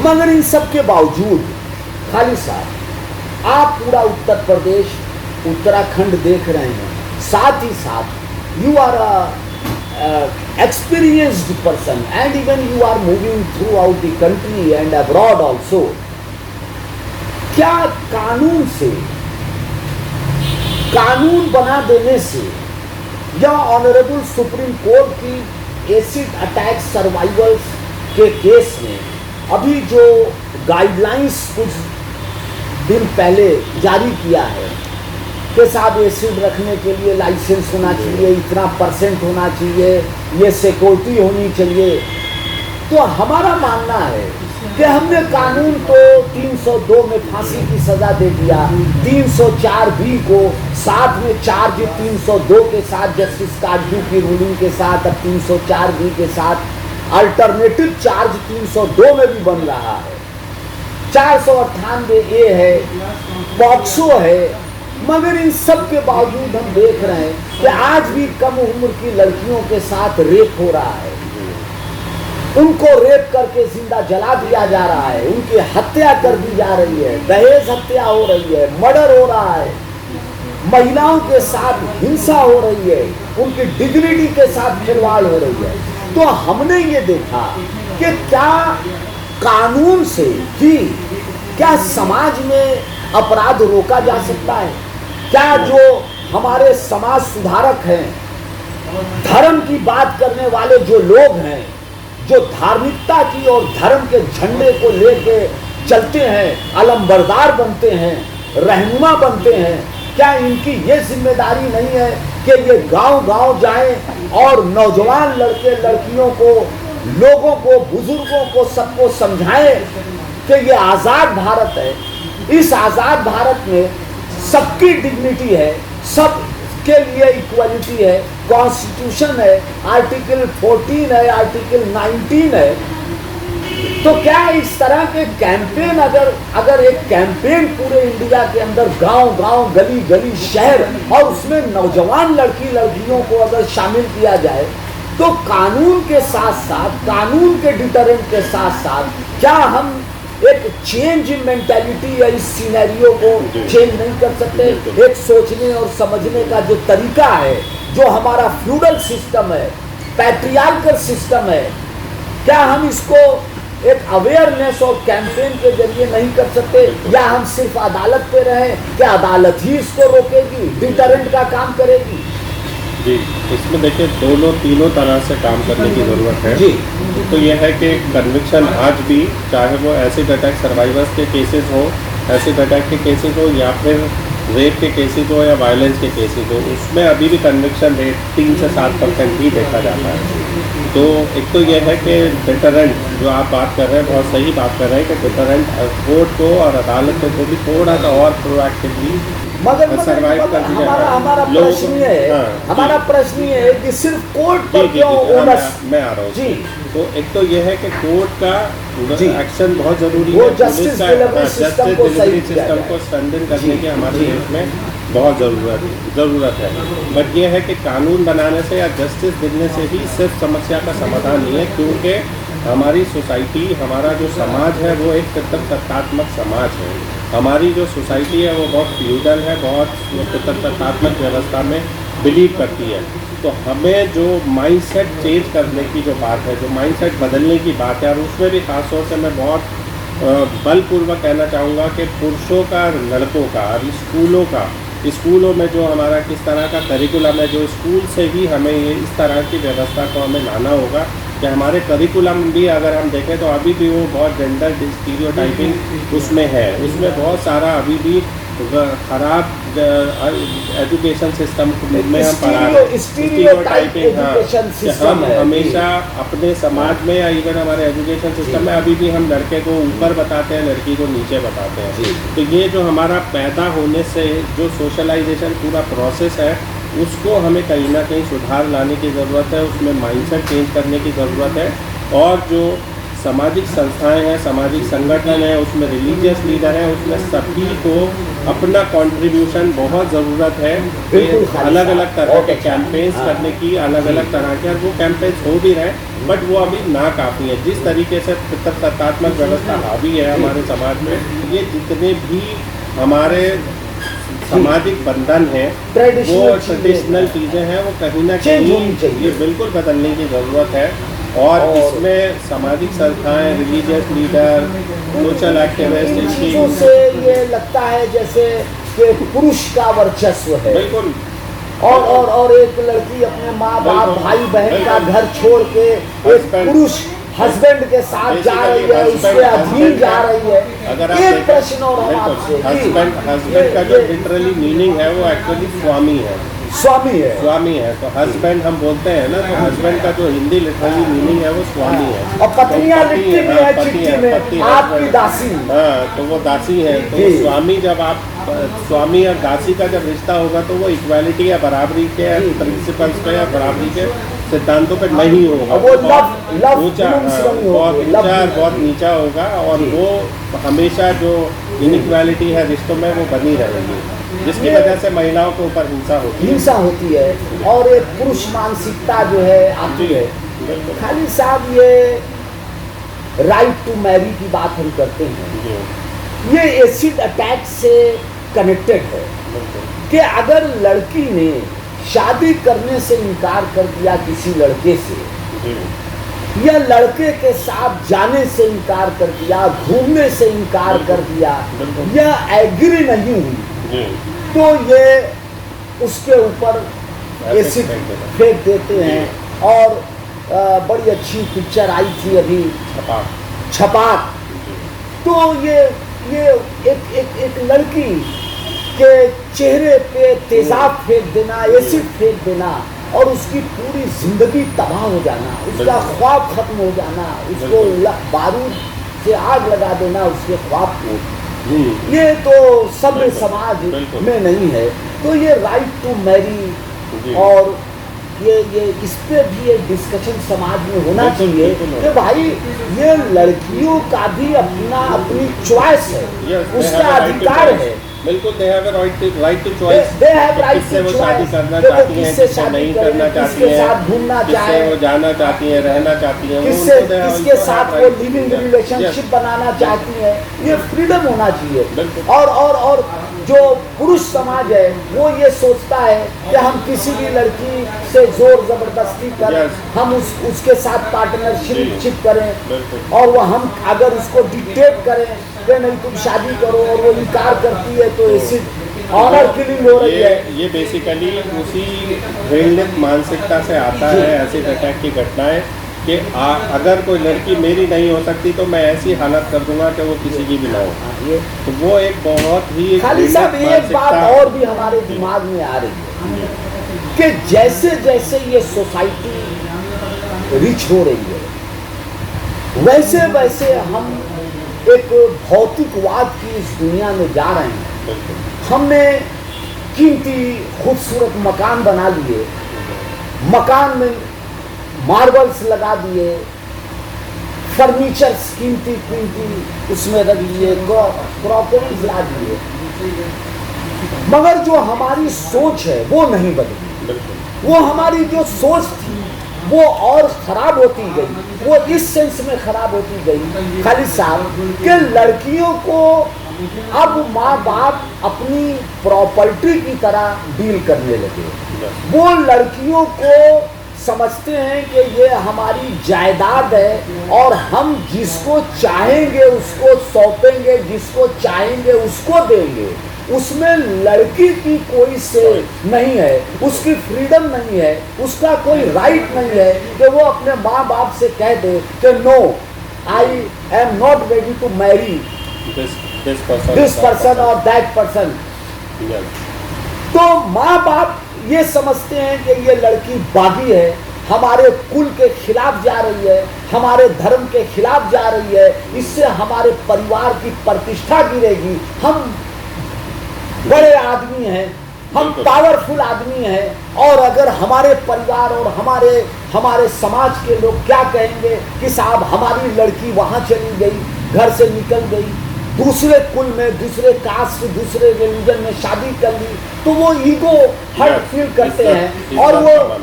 मगर इन सब के बावजूद खाली साहब आप पूरा उत्तर प्रदेश उत्तराखंड देख रहे हैं, साथ ही साथ you are experienced person and even you are moving throughout the country and abroad also. क्या कानून से, कानून बना देने से या ऑनरेबल सुप्रीम कोर्ट की एसिड अटैक सर्वाइवर्स के केस में अभी जो गाइडलाइंस कुछ दिन पहले जारी किया है कि साहब एसिड रखने के लिए लाइसेंस होना चाहिए, इतना % होना चाहिए, ये सिक्योरिटी होनी चाहिए, तो हमारा मानना है कि हमने कानून को 302 में फांसी की सजा दे दिया, 304B को साथ में चार्ज 302 के साथ जस्टिस काजू की रूलिंग के साथ अब 304B के साथ अल्टरनेटिव चार्ज 302 में भी बन रहा है, 498A है, पॉक्सो है। मगर इन सब के बावजूद हम देख रहे हैं कि आज भी कम उम्र की लड़कियों के साथ रेप हो रहा है, उनको रेप करके जिंदा जला दिया जा रहा है, उनकी हत्या कर दी जा रही है, दहेज हत्या हो रही है, मर्डर हो रहा है, महिलाओं के साथ हिंसा हो रही है, उनकी डिग्निटी के साथ खिलवाड़ हो रही है। तो हमने ये देखा कि क्या कानून से ही क्या समाज में अपराध रोका जा सकता है? क्या जो हमारे समाज सुधारक हैं, धर्म की बात करने वाले जो लोग हैं, जो धार्मिकता की और धर्म के झंडे को लेके चलते हैं, अलंबरदार बनते हैं, रहनुमा बनते हैं, क्या इनकी ये जिम्मेदारी नहीं है कि ये गांव-गांव जाएं और नौजवान लड़के लड़कियों को, लोगों को, बुजुर्गों को, सबको समझाएं कि ये आज़ाद भारत है, इस आज़ाद भारत में सबकी डिग्निटी है, सब के लिए इक्वलिटी है, कॉन्स्टिट्यूशन है, आर्टिकल 14 है, आर्टिकल 19 है। तो क्या इस तरह के कैंपेन अगर एक कैंपेन पूरे इंडिया के अंदर गांव-गांव, गली-गली, शहर और उसमें नौजवान लड़की लड़कियों को अगर शामिल किया जाए तो कानून के साथ साथ, कानून के डिटरेंट के साथ साथ क्या हम एक चेंज इन मेंटालिटी या इस सिनेरियो को चेंज नहीं कर सकते? एक सोचने और समझने का जो तरीका है, जो हमारा फ्यूडल सिस्टम है, पैट्रियार्कल सिस्टम है, क्या हम इसको एक अवेयरनेस और कैंपेन के जरिए नहीं कर सकते? या हम सिर्फ अदालत पे रहें कि अदालत ही इसको रोकेगी, डिटरेंट का काम करेगी? जी, इसमें देखिए तीनों तरह से काम करने की ज़रूरत है। जी। तो यह है कि कन्विक्शन आज भी, चाहे वो एसिड अटैक सर्वाइवर्स के केसेस हो, एसिड अटैक के केसेस हो या फिर रेप के केसेस हो या वायलेंस के केसेस हो, उसमें अभी भी कन्विक्शन रेट 3 से 7% ही देखा जाता है। तो एक तो यह है कि डिटरेंट जो आप बात कर रहे हैं, बहुत सही बात कर रहे हैं कि डिटरेंट कोर्ट को और अदालत को भी थोड़ा सा और प्रोएक्टिवली सर्वाइव कर दिया। हमारा प्रश्न ये है कि सिर्फ कोर्ट पर क्यों ओनस? मैं आ रहा हूँ जी। तो एक तो यह है कि कोर्ट का एक्शन बहुत जरूरी है, जस्टिस डिलीवरी सिस्टम को स्ट्रेंथन करने की हमारे देश में बहुत ज़रूरत है। बट ये है कि कानून बनाने से या जस्टिस देने से ही सिर्फ समस्या का समाधान नहीं है, क्योंकि हमारी सोसाइटी, हमारा जो समाज है वो एक पितृसत्तात्मक समाज है। हमारी जो सोसाइटी है वो बहुत फ्यूडल है, बहुत पितृसत्तात्मक व्यवस्था में बिलीव करती है। तो हमें जो माइंडसेट चेंज करने की जो बात है, जो माइंडसेट बदलने की बात है, और उसमें भी खासतौर से मैं बहुत बलपूर्वक कहना चाहूँगा कि पुरुषों का, लड़कों का, और स्कूलों में जो हमारा किस तरह का करिकुलम है, जो स्कूल से ही हमें ये इस तरह की व्यवस्था को हमें लाना होगा कि हमारे करिकुलम भी अगर हम देखें तो अभी भी वो बहुत जेंडर स्टीरियोटाइपिंग उसमें है, उसमें बहुत सारा अभी भी खराब एजुकेशन सिस्टम में हम पढ़ा रहे हैं, स्टीरियोटाइपिंग। हम हमेशा अपने समाज में या इवन हमारे एजुकेशन सिस्टम में अभी भी हम लड़के को ऊपर बताते हैं, लड़की को नीचे बताते हैं। तो ये जो हमारा पैदा होने से जो सोशलाइजेशन पूरा प्रोसेस है, उसको हमें कहीं ना कहीं सुधार लाने की ज़रूरत है, उसमें माइंडसेट चेंज करने की ज़रूरत है। और जो सामाजिक संस्थाएं हैं, सामाजिक संगठन है, उसमें रिलीजियस लीडर हैं, उसमें सभी को अपना कंट्रीब्यूशन बहुत ज़रूरत है। अलग अलग तरह के कैंपेन्स करने की, अलग अलग तरह के, और वो कैंपेन्स हो भी रहे हैं, बट वो अभी नाकाफ़ी है। जिस तरीके से पितृसत्तात्मक व्यवस्था हावी है हमारे समाज में, ये जितने भी हमारे सामाजिक बंधन है, वो ट्रेडिशनल चीज़ें हैं, वो कहीं ना कहीं ये बिल्कुल बदलने की ज़रूरत है। और इसमें सामाजिक संस्थाएं, रिलीजियस लीडर, सोशल एक्टिविस्ट, चीज़ों से ये लगता है जैसे कि पुरुष का वर्चस्व है। बिल्कुल। और एक लड़की अपने माँ बाप भाई बहन का घर छोड़ के एक पुरुष हस्बैंड के साथ जा रही है, उसके अधीन जा रही है। अगर एक प्रश्न और हम आपसे, हस्बैंड का जो लिटरली मीनिंग है वो एक्चुअली स्वामी है। स्वामी है। तो हस्बैंड हम बोलते हैं ना, तो हस्बैंड का जो हिंदी लिटरली मीनिंग है वो स्वामी है। और पत्नियां लिखती भी है चिट्ठी में, आपकी दासी। हाँ, तो वो दासी है। तो स्वामी, जब आप स्वामी और दासी का जब रिश्ता होगा तो वो इक्वालिटी या बराबरी के प्रिंसिपल्स पे या बराबरी के सिद्धांतों पे नहीं होगा। वो ऊंचा, बहुत नीचा होगा, और वो हमेशा जो इनइक्वालिटी है रिश्तों में वो बनी रहेगी, जिसकी वजह से महिलाओं के ऊपर हिंसा होती है और एक पुरुष मानसिकता जो है आती है। खाली साहब, ये राइट टू मैरी की बात हम करते हैं, ये एसिड अटैक से कनेक्टेड है कि अगर लड़की ने शादी करने से इनकार कर दिया किसी लड़के से, या लड़के के साथ जाने से इनकार कर दिया, घूमने से इनकार कर दिया, या एग्री नहीं हुई, तो ये उसके ऊपर एसिड फेंक देते हैं। और बड़ी अच्छी पिक्चर आई थी अभी, छपाक। तो ये एक लड़की के चेहरे पे तेजाब फेंक देना, एसिड फेंक देना, और उसकी पूरी जिंदगी तबाह हो जाना, उसका ख्वाब खत्म हो जाना, उसको बारूद से आग लगा देना उसके ख्वाब को, ये तो सभ्य समाज में नहीं है। तो ये राइट टू मैरी, और ये इस पे भी एक डिस्कशन समाज में होना चाहिए कि भाई ये लड़कियों का भी अपनी चॉइस है, उसका अधिकार है। बिल्कुल, they have a right to choice। किससे वो शादी करना चाहती हैं, किससे नहीं करना चाहती हैं, किससे वो जाना चाहती हैं, रहना चाहती हैं, किसके साथ वो लिविंग रिलेशनशिप बनाना चाहती हैं, ये फ्रीडम होना चाहिए। और जो पुरुष समाज है वो ये सोचता है कि हम किसी भी लड़की से जोर जबरदस्ती करें, हम उसके साथ पार्टनरशिप करें, और वो हम अगर उसको डिक्टेट करें कि नहीं तुम शादी करो, और वो इनकार करती है, तो एसिड ऑनर किलिंग हो रही है। ये बेसिकली उसी घृणित मानसिकता से आता है, एसिड अटैक की घटनाएं, कि अगर कोई लड़की मेरी नहीं हो सकती तो मैं ऐसी हालत कर दूंगा कि वो किसी की भी ना हो। तो वो एक बहुत ही खाली साहब एक बात और भी हमारे दिमाग में आ रही है कि जैसे जैसे ये सोसाइटी रिच हो रही है, वैसे वैसे हम एक भौतिकवाद की इस दुनिया में जा रहे हैं। हमने कीमती खूबसूरत मकान बना लिए, मकान में मार्बल्स लगा दिए, फर्नीचर कीमती उसमें रख लिए, क्रॉकरीज ला दिए, मगर जो हमारी सोच है वो नहीं बदली। वो हमारी जो सोच थी वो और खराब होती गई, वो इस सेंस में खराब होती गई खाली साहब कि लड़कियों को अब माँ बाप अपनी प्रॉपर्टी की तरह डील करने लगे। वो लड़कियों को समझते हैं कि ये हमारी जायदाद है, और हम जिसको चाहेंगे उसको सौंपेंगे, जिसको चाहेंगे उसको देंगे। उसमें लड़की की कोई से नहीं है, उसकी फ्रीडम नहीं है, उसका कोई राइट नहीं है कि वो अपने माँ बाप से कह दे कि no, I am not ready to marry this person और दैट पर्सन। तो माँ बाप ये समझते हैं कि ये लड़की बागी है, हमारे कुल के खिलाफ जा रही है, हमारे धर्म के खिलाफ जा रही है, इससे हमारे परिवार की प्रतिष्ठा गिरेगी, हम बड़े आदमी हैं, हम बिल्कुल। पावरफुल आदमी हैं, और अगर हमारे परिवार और हमारे समाज के लोग क्या कहेंगे कि साहब हमारी लड़की वहां चली गई, घर से निकल गई, दूसरे कुल में, दूसरे कास्ट, दूसरे रिलीजन में शादी कर ली, तो वो ईगो हर्ट फील करते हैं और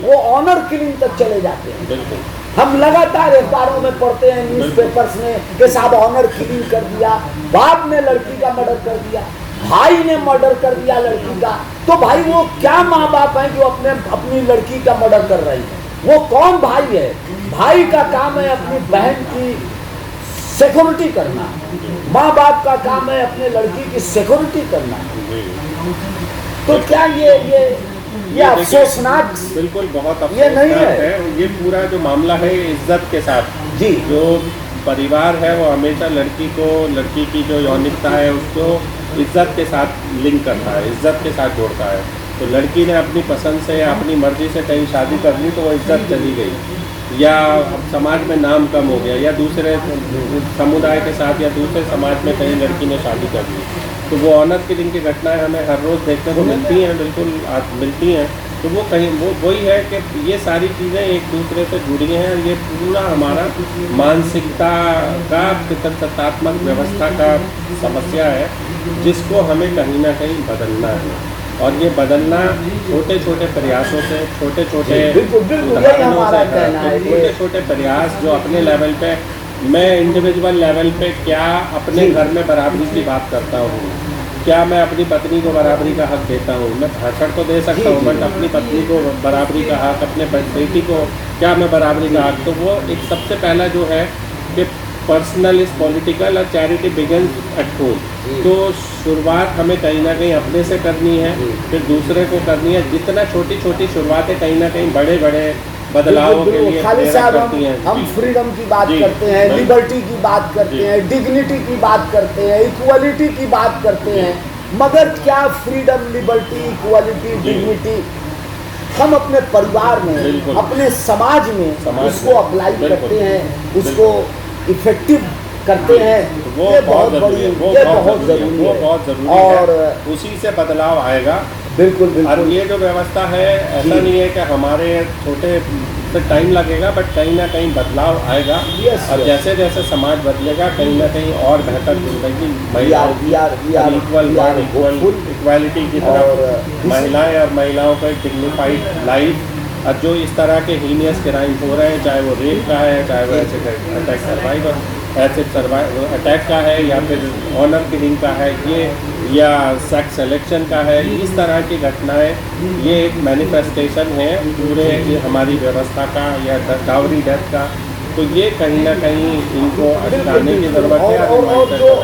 वो ऑनर किलिंग तक चले जाते हैं। बिल्कुल। हम लगातार अखबारों में पढ़ते हैं, न्यूज़पेपर्स में कि साहब ऑनर किलिंग कर दिया, बाप ने लड़की का मर्डर कर दिया, भाई ने मर्डर कर दिया लड़की का। तो भाई वो क्या माँ बाप हैं जो अपनी लड़की का मर्डर कर रही है? वो कौन भाई है? भाई का काम है अपनी बहन की सिक्योरिटी करना, माँ बाप का काम है अपने लड़की की सिक्योरिटी करना। तो क्या ये अफसोसनाक, बिल्कुल बहुत ये नहीं है। ये पूरा जो मामला है इज्जत के साथ, जी, जो परिवार है वो हमेशा लड़की की जो यौनिकता है उसको इज्जत के साथ लिंक करता है, इज्जत के साथ जोड़ता है। तो लड़की ने अपनी पसंद से या अपनी मर्जी से कहीं शादी कर ली तो वो इज्जत चली गई, या समाज में नाम कम हो गया, या दूसरे समुदाय के साथ या दूसरे समाज में कहीं लड़की ने शादी कर ली, तो वो ऑनर किलिंग की घटनाएं हमें हर रोज़ देखने को मिलती हैं, बिल्कुल मिलती हैं। तो वो वही है कि ये सारी चीज़ें एक दूसरे से जुड़ी हैं, और ये पूरा हमारा मानसिकता का, पितृसत्तात्मक व्यवस्था का समस्या है, जिसको हमें कहीं ना कहीं बदलना है। और ये बदलना छोटे छोटे प्रयासों से, छोटे छोटे छोटे छोटे प्रयास जो अपने लेवल पे, मैं इंडिविजुअल लेवल पे क्या अपने घर में बराबरी की बात करता हूँ, क्या मैं अपनी पत्नी को बराबरी का हक देता हूँ? मैं भाषण तो दे सकता हूँ, बट अपनी पत्नी को बराबरी का हक, अपने बेटी को क्या मैं बराबरी का हक? तो वो एक सबसे पहला जो है कि पर्सनल इज पॉलिटिकल और चैरिटी बिगिंस एट होम। तो शुरुआत हमें कहीं ना कहीं अपने से करनी है, फिर दूसरे को करनी है। जितना छोटी छोटी शुरुआतें कहीं ना कहीं बड़े बड़े बदलाव के लिए प्रेरक करती हैं। हम फ्रीडम की बात करते हैं, लिबर्टी की बात करते हैं, डिग्निटी की बात करते हैं, इक्वालिटी की बात करते हैं, मगर क्या फ्रीडम, लिबर्टी, इक्वालिटी, डिग्निटी हम अपने परिवार में, अपने समाज में उसको अप्लाई करते हैं, उसको इफेक्टिव करते हैं? वो बहुत ज़रूरी है, और उसी से बदलाव आएगा। बिल्कुल। और ये जो व्यवस्था है, ऐसा नहीं है कि हमारे छोटे से टाइम लगेगा, बट कहीं ना कहीं बदलाव आएगा। और जैसे जैसे समाज बदलेगा, कहीं ना कहीं और बेहतर जिंदगी, इक्वालिटी की तरफ महिलाएं और महिलाओं को एक डिग्निफाइड लाइफ, और जो इस तरह के हीनियस क्राइम हो रहे हैं, चाहे वो रेप का है, चाहे वो एसिड अटैक का है, या फिर ऑनर किलिंग का है, ये या सेक्स सिलेक्शन का है, इस तरह की घटनाएं, ये एक मैनिफेस्टेशन है पूरे हमारी व्यवस्था का, या डाउरी डेथ का। तो ये कहीं ना कहीं इनको हटाने की जरूरत है।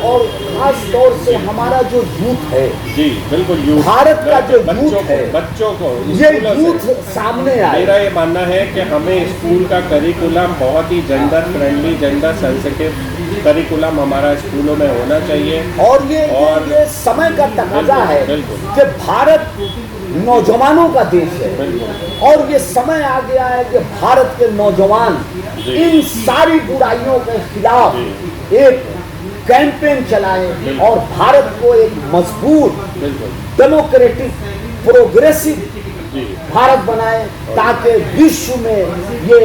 और खास तौर से हमारा जो यूथ है, जी बिल्कुल, यूथ, भारत का जो यूथ है, बच्चों को ये यूथ सामने आए। मेरा ये मानना है कि हमें स्कूल का करिकुलम बहुत ही gender friendly, gender sensitive curriculum हमारा स्कूलों में होना चाहिए। और ये समय का तकाजा है कि भारत नौजवानों का देश है, और ये समय आ गया है कि भारत के नौजवान इन सारी बुराइयों के खिलाफ एक कैंपेन चलाए और भारत को एक मजबूत, डेमोक्रेटिक, प्रोग्रेसिव भारत बनाए, ताकि विश्व में ये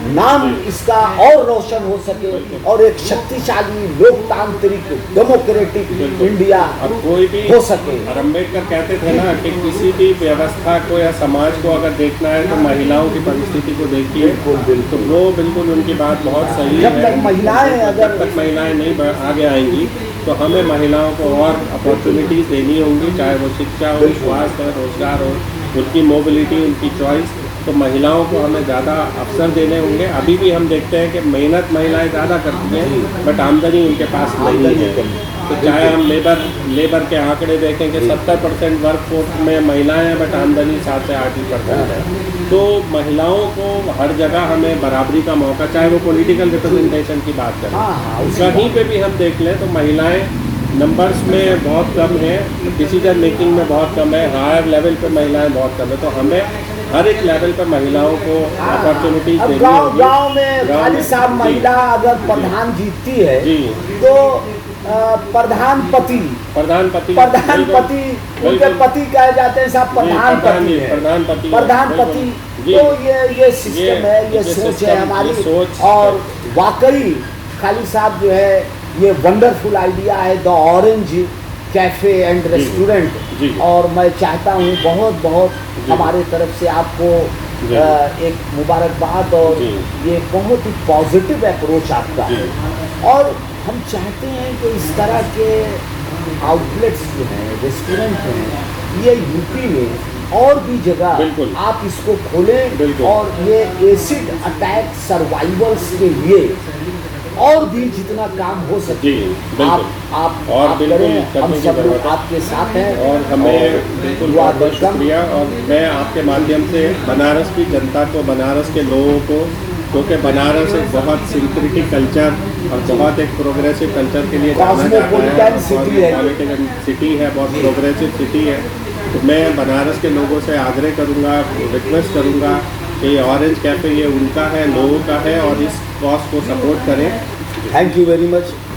नाम इसका और रोशन हो सके, और एक शक्तिशाली, लोकतांत्रिक, डेमोक्रेटिक इंडिया कोई भी हो सके। और अम्बेडकर कहते थे ना कि किसी भी व्यवस्था को या समाज को अगर देखना है तो महिलाओं की परिस्थिति को देखिए। तो वो बिल्कुल उनकी बात बहुत सही है। जब तक महिलाएं नहीं आगे आएंगी तो हमें महिलाओं को और अपॉर्चुनिटीज़ देनी होंगी, चाहे वो शिक्षा हो, स्वास्थ्य हो, रोजगार हो, उनकी मोबिलिटी, उनकी चॉइस। तो महिलाओं को हमें ज़्यादा अवसर देने होंगे। अभी भी हम देखते हैं कि मेहनत महिलाएं ज़्यादा करती हैं, बट आमदनी उनके पास नहीं है। तो चाहे हम लेबर के आंकड़े देखें कि 70% वर्कफोर्स में महिलाएं हैं, बट आमदनी 7 से 8% है। तो महिलाओं को हर जगह हमें बराबरी का मौका, चाहे वो पॉलिटिकल रिप्रेजेंटेशन की बात करें, कहीं पे भी हम देख लें तो महिलाएं नंबर्स में बहुत कम है, डिसीजन मेकिंग में बहुत कम है, हायर लेवल पे महिलाएं बहुत कम है। तो हमें हर एक लेवल पर महिलाओं को अपॉर्चुनिटीज देनी होगी। गाँव में खाली साहब महिला अगर प्रधान जीतती है तो प्रधानपति प्रधानपति उनके पति कहे जाते हैं साहब, प्रधानपति है, प्रधानपति। तो ये सिस्टम है, ये सोच है हमारी। और वाकई खाली साहब जो है ये वंडरफुल आइडिया है, the orange cafe and restaurant. और मैं चाहता हूँ बहुत बहुत हमारे तरफ से आपको एक मुबारकबाद, और ये बहुत ही पॉजिटिव अप्रोच आपका है। और हम चाहते हैं कि इस तरह के आउटलेट्स जो हैं, रेस्टोरेंट हैं, ये यूपी में और भी जगह आप इसको खोलें, और ये एसिड अटैक सर्वाइवल्स के लिए और भी जितना काम हो सके आप करें। हम सब लोग आपके साथ हैं, और हमें बिल्कुल बहुत शुक्रिया। और मैं आपके माध्यम से बनारस की जनता को, बनारस के लोगों को, क्योंकि बनारस एक बहुत सिंक्रेटिक कल्चर और बहुत एक प्रोग्रेसिव कल्चर के लिए जाना जाता है, सिटी है, बहुत प्रोग्रेसिव सिटी है। तो मैं बनारस के लोगों से आग्रह करूँगा, रिक्वेस्ट करूँगा कि ऑरेंज कैफ़े ये उनका है, लोगों का है, और इस कॉज को सपोर्ट करें। Thank you very much.